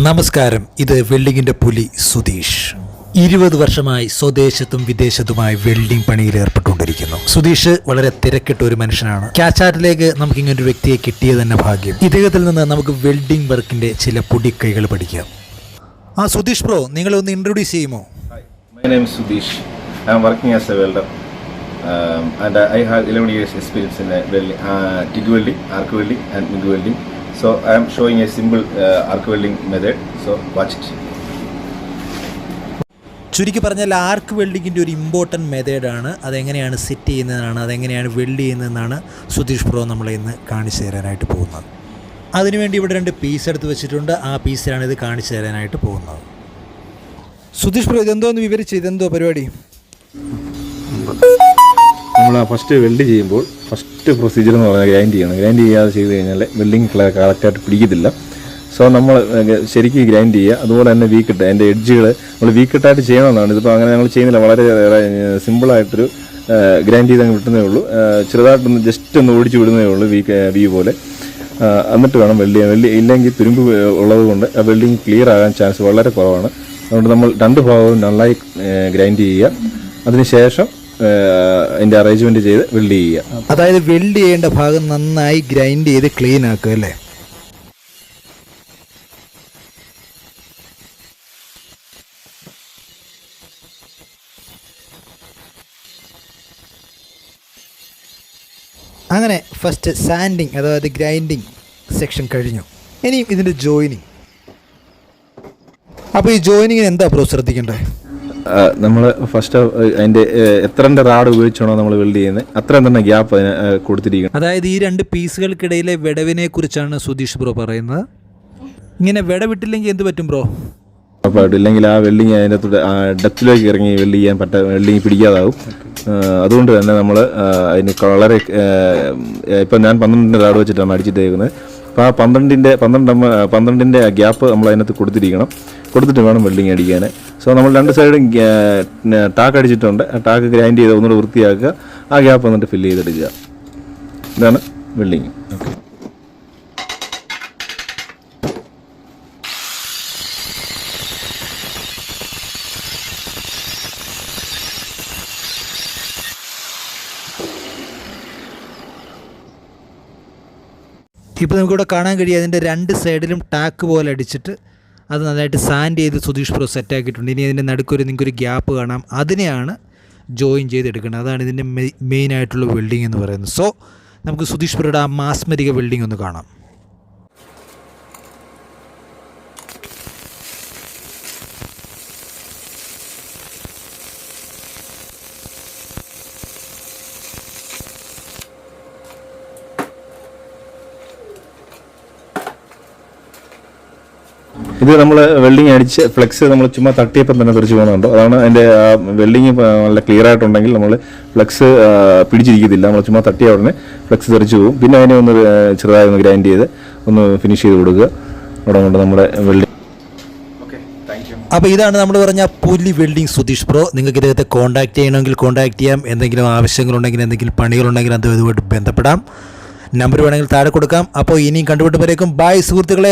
നമസ്കാരം. ഇത് വെൽഡിങ്ങിൻ്റെ പുലി സുധീഷ്. 20 വർഷമായി സ്വദേശത്തും വിദേശത്തുമായി വെൽഡിംഗ് പണിയിൽ ഏർപ്പെട്ടുകൊണ്ടിരിക്കുന്നു. സുധീഷ് വളരെ തിരക്കിട്ട ഒരു മനുഷ്യനാണ്. കാച്ചാറ്റിലേക്ക് നമുക്ക് ഇങ്ങനൊരു വ്യക്തിയെ കിട്ടിയത് തന്നെ ഭാഗ്യം. ഇദ്ദേഹത്തിൽ നിന്ന് നമുക്ക് വെൽഡിംഗ് വർക്കിൻ്റെ ചില പൊടിക്കൈകൾ പഠിക്കാം. സുധീഷ് ബ്രോ, നിങ്ങളൊന്ന് ഇൻട്രൊഡ്യൂസ് ചെയ്യുമോ? My name is Sudesh. I am working as a welder and I have 11 years experience in welding, TIG welding, arc welding and MIG welding. So I am showing a simple arc welding method. So watch it. ചുരുക്കി പറഞ്ഞാൽ ആർക്ക് വെൽഡിങ്ങിൻ്റെ ഒരു important മെത്തേഡാണ്. അതെങ്ങനെയാണ് set ചെയ്യുന്നതാണ്, അതെങ്ങനെയാണ് weld ചെയ്യുന്നതെന്നാണ് Sudheesh bro നമ്മളെ ഇന്ന് കാണിച്ചു തരാനായിട്ട് പോകുന്നത്. അതിനുവേണ്ടി ഇവിടെ 2 പീസ് എടുത്ത് വെച്ചിട്ടുണ്ട്. ആ പീസിലാണ് ഇത് കാണിച്ചു തരാനായിട്ട് പോകുന്നത്. സുധീഷ് ബ്രോ, ഇതെന്തോന്ന് വിവരിച്ച്, ഇതെന്തോ പരിപാടി? നമ്മൾ ഫസ്റ്റ് വെൽഡ് ചെയ്യുമ്പോൾ ഫസ്റ്റ് പ്രൊസീജിയർ എന്ന് പറഞ്ഞാൽ ഗ്രൈൻഡ് ചെയ്യണം. ഗ്രൈൻഡ് ചെയ്യാതെ ചെയ്ത് കഴിഞ്ഞാൽ വെൽഡിങ് കറക്റ്റായിട്ട് പിടിക്കത്തില്ല. സോ നമ്മൾ ശരിക്കും ഗ്രൈൻഡ് ചെയ്യുക. അതുപോലെ തന്നെ വീക്കിട്ട് അതിൻ്റെ എഡ്ജുകൾ നമ്മൾ വീക്കിട്ടായിട്ട് ചെയ്യണമെന്നാണ്. ഇതിപ്പോൾ അങ്ങനെ ഞങ്ങൾ ചെയ്യുന്നില്ല. വളരെ സിമ്പിളായിട്ടൊരു ഗ്രൈൻഡ് ചെയ്ത് അങ്ങ് വിട്ടുന്നേ ഉള്ളൂ. ചെറുതായിട്ടൊന്ന് ജസ്റ്റ് ഒന്ന് ഓടിച്ച് വിടുന്നേ ഉള്ളൂ, വീ പോലെ. എന്നിട്ട് വേണം വെൽഡ് ചെയ്യാൻ. വെൽഡ് ഇല്ലെങ്കിൽ തുരുമ്പ് ഉള്ളത് കൊണ്ട് ആ വെൽഡിങ് ക്ലിയർ ആകാൻ ചാൻസ് വളരെ കുറവാണ്. അതുകൊണ്ട് നമ്മൾ 2 ഭാഗവും നന്നായി ഗ്രൈൻഡ് ചെയ്യുക. അതിനുശേഷം അതിൻ്റെ അറേഞ്ച്മെൻറ്റ് ചെയ്ത് വെൽഡ് ചെയ്യുക. അതായത് വെൽഡ് ചെയ്യേണ്ട ഭാഗം നന്നായി ഗ്രൈൻഡ് ചെയ്ത് ക്ലീൻ ആക്കുക അല്ലേ? അങ്ങനെ ഫസ്റ്റ് സാൻഡിങ് അതായത് ഗ്രൈൻഡിങ് സെക്ഷൻ കഴിഞ്ഞു. ഇനിയും ഇതിൻ്റെ ജോയിനിങ്. അപ്പോൾ ഈ ജോയിനിങ്ങിന് എന്താ ബ്രോ ശ്രദ്ധിക്കേണ്ടത്? നമ്മൾ ഫസ്റ്റ് അതിൻ്റെ എത്രൻ്റെ റാഡ് ഉപയോഗിച്ചാണോ നമ്മൾ വെൽഡ് ചെയ്യുന്നത് അത്രയും തന്നെ ഗ്യാപ്പ് അതിന് കൊടുത്തിരിക്കണം. അതായത് ഈ 2 പീസുകൾക്കിടയിലെ വിടവിനെ കുറിച്ചാണ് സുധീഷ് ബ്രോ പറയുന്നത്. ഇങ്ങനെ വിടവിട്ടില്ലെങ്കിൽ എന്ത് പറ്റും ബ്രോ? ഇല്ലെങ്കിൽ ആ വെൽഡിങ് അതിൻ്റെ ഡെപ്തിലേക്ക് ഇറങ്ങി വെൽഡ് ചെയ്യാൻ വെൽഡിങ് പിടിക്കാതാവും. അതുകൊണ്ട് തന്നെ നമ്മൾ അതിന് വളരെ ഇപ്പം ഞാൻ 12ൻ്റെ റാഡ് വെച്ചിട്ടാണ് അടിച്ചിട്ടേക്കുന്നത്. അപ്പോൾ ആ 12ൻ്റെ ഗ്യാപ്പ് നമ്മൾ അതിനകത്ത് കൊടുത്തിട്ട് വേണം വെൽഡിങ് അടിക്കാൻ. സോ നമ്മൾ 2 സൈഡും ടാക്ക് അടിച്ചിട്ടുണ്ട്. ആ ടാക്ക് ഗ്രൈൻഡ് ചെയ്ത് ഒന്നുകൂടെ വൃത്തിയാക്കുക. ആ ഗ്യാപ്പ് വന്നിട്ട് ഫില്ല് ചെയ്തെടുക്കുക. ഇതാണ് വെൽഡിങ്. ഓക്കെ. ഇപ്പോൾ നമുക്കിവിടെ കാണാൻ കഴിയും അതിൻ്റെ 2 സൈഡിലും ടാക്ക് പോലെ അടിച്ചിട്ട് അത് നന്നായിട്ട് സാൻഡ് ചെയ്ത് സുധീഷ് ബ്രോ സെറ്റാക്കിയിട്ടുണ്ട്. ഇനി അതിൻ്റെ നിങ്ങൾക്കൊരു ഗ്യാപ്പ് കാണാം. അതിനെയാണ് ജോയിൻ ചെയ്തെടുക്കുന്നത്. അതാണ് ഇതിൻ്റെ മെയിനായിട്ടുള്ള വെൽഡിങ് എന്ന് പറയുന്നത്. സോ നമുക്ക് സുധീഷ് ബ്രോയുടെ ആ മാസ്മരിക വെൽഡിങ് ഒന്ന് കാണാം. ഇത് നമ്മൾ വെൽഡിങ് അടിച്ച് ഫ്ലെക്സ് നമ്മൾ ചുമ്മാ തട്ടിയപ്പം തന്നെ തെറിച്ച് പോകുന്നുണ്ടോ. അതാണ് അതിൻ്റെ വെൽഡിങ് നല്ല ക്ലിയർ ആയിട്ടുണ്ടെങ്കിൽ നമ്മൾ ഫ്ലെക്സ് പിടിച്ചിരിക്കത്തില്ല. നമ്മൾ ചുമ്മാ തട്ടിയ ഉടനെ ഫ്ലെക്സ് തെറിച്ച് പോകും. പിന്നെ അതിനെ ഒന്ന് ചെറുതായി ഒന്ന് ഗ്രൈൻഡ് ചെയ്ത് ഒന്ന് ഫിനിഷ് ചെയ്ത് കൊടുക്കുക. അവിടെ കൊണ്ട് നമ്മുടെ വെൽഡിങ്. അപ്പോൾ ഇതാണ് നമ്മൾ പറഞ്ഞ പുലി വെൽഡിങ് സുധീഷ് ബ്രോ. നിങ്ങൾക്ക് ഇദ്ദേഹത്തെ കോൺടാക്ട് ചെയ്യണമെങ്കിൽ കോൺടാക്ട് ചെയ്യാം. എന്തെങ്കിലും ആവശ്യങ്ങളുണ്ടെങ്കിൽ, എന്തെങ്കിലും പണികളുണ്ടെങ്കിൽ അത് ഇതുമായിട്ട് ബന്ധപ്പെടാം. നമ്പർ വേണമെങ്കിൽ താഴെ കൊടുക്കാം. അപ്പോൾ ഇനിയും കണ്ടുപിടിപ്പരേക്കും ബൈ സുഹൃത്തുക്കളെ.